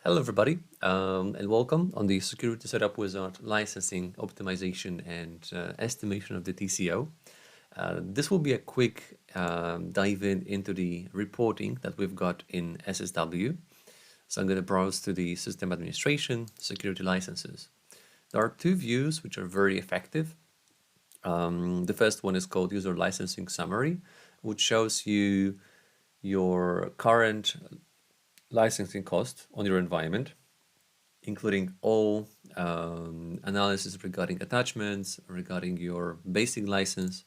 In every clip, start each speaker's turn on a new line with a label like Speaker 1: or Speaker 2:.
Speaker 1: Hello, everybody, and welcome on the Security Setup Wizard licensing, optimization, and estimation of the TCO. This will be a quick dive in into the reporting that we've got in SSW. So I'm going to browse to the system administration, security licenses. There are two views which are very effective. The first one is called user licensing summary, which shows you your current licensing cost on your environment, including all analysis regarding attachments, regarding your basic license.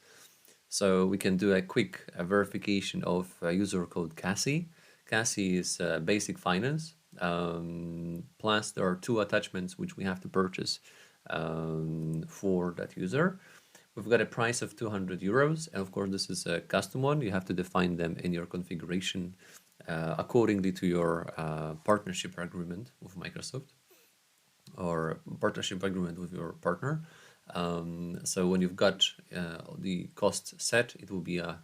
Speaker 1: So we can do a quick verification of user code CASI. CASI is basic finance. Plus there are two attachments which we have to purchase for that user. We've got a price of 200 euros, and of course this is a custom one. You have to define them in your configuration accordingly to your partnership agreement with Microsoft or partnership agreement with your partner. So when you've got the cost set, it will be a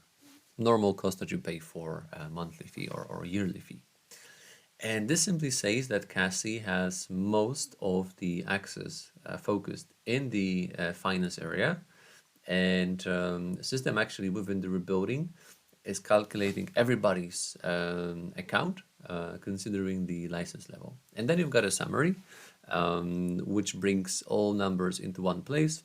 Speaker 1: normal cost that you pay for a monthly fee or yearly fee. And this simply says that CASI has most of the access focused in the finance area, and the system actually within the rebuilding is calculating everybody's account considering the license level. And then you've got a summary which brings all numbers into one place.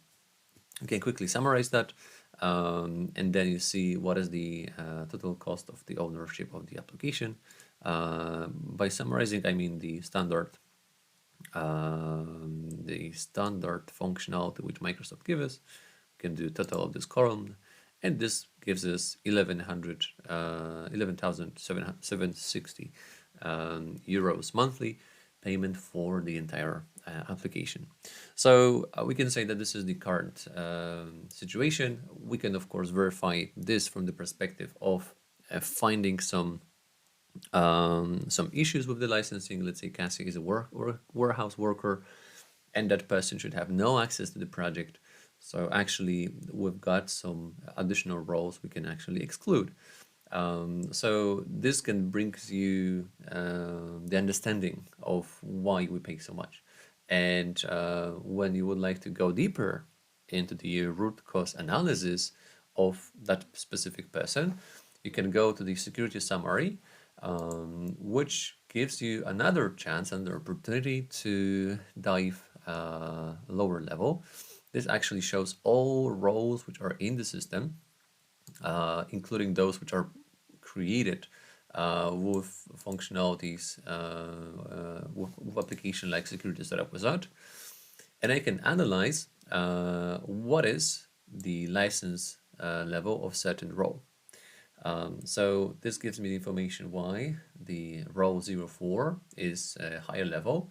Speaker 1: You can quickly summarize that, and then you see what is the total cost of the ownership of the application. By summarizing, I mean the standard functionality which Microsoft gives us. We can do total of this column, and this gives us 11,760 euros monthly payment for the entire application. So we can say that this is the current situation. We can of course verify this from the perspective of finding some issues with the licensing. Let's say CASI is a warehouse worker, and that person should have no access to the project. So actually, we've got some additional roles we can actually exclude. So this can bring you the understanding of why we pay so much. And when you would like to go deeper into the root cause analysis of that specific person, you can go to the security summary, which gives you another chance and opportunity to dive lower level. This actually shows all roles which are in the system, including those which are created with functionalities with application like Security Setup Wizard. And I can analyze what is the license level of certain role. So this gives me the information why the role 04 is a higher level,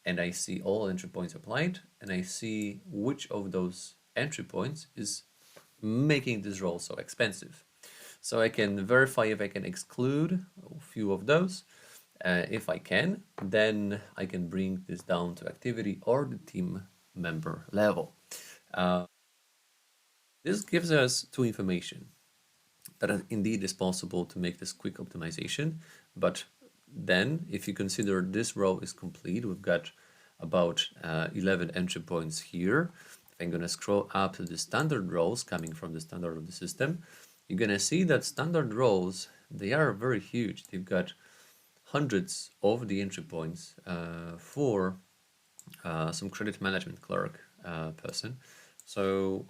Speaker 1: and I see all entry points applied, and I see which of those entry points is making this role so expensive. So I can verify if I can exclude a few of those. If I can, then I can bring this down to activity or the team member level. This gives us two information that indeed is possible to make this quick optimization. But then if you consider this row is complete, we've got about 11 entry points here. If I'm going to scroll up to the standard rows coming from the standard of the system, you're going to see that standard rows, they are very huge. They've got hundreds of the entry points for some credit management clerk person. So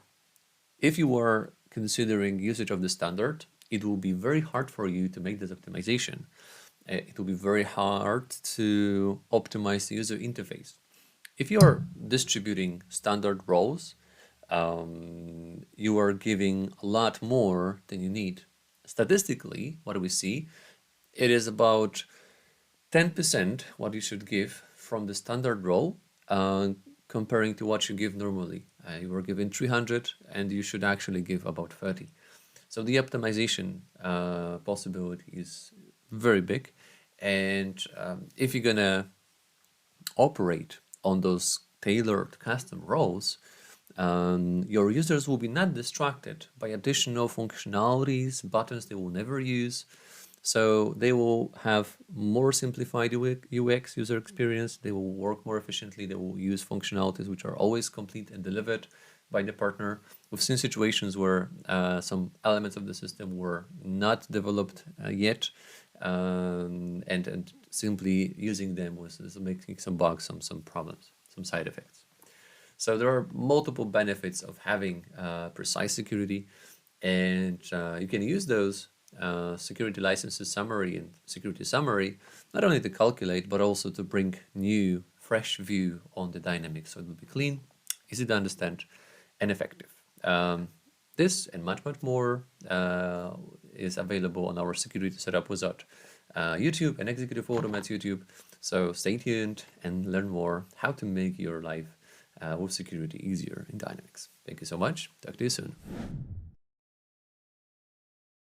Speaker 1: if you were considering usage of the standard, it will be very hard for you to make this optimization. It will be very hard to optimize the user interface. If you are distributing standard roles, you are giving a lot more than you need. Statistically, what do we see? It is about 10% what you should give from the standard role comparing to what you give normally. You were given 300 and you should actually give about 30. So the optimization possibility is very big. And if you're gonna operate on those tailored custom roles, your users will be not distracted by additional functionalities, buttons they will never use. So they will have more simplified UX, user experience. They will work more efficiently. They will use functionalities which are always complete and delivered by the partner. We've seen situations where some elements of the system were not developed yet, and simply using them was making some bugs, some problems, some side effects. So there are multiple benefits of having precise security, and you can use those security licenses summary and security summary not only to calculate but also to bring new, fresh view on the dynamics. So it will be clean, easy to understand, and effective. This and much more is available on our Security Setup Wizard YouTube and Executive Automats YouTube. So stay tuned and learn more how to make your life with security easier in Dynamics. Thank you so much. Talk to you soon.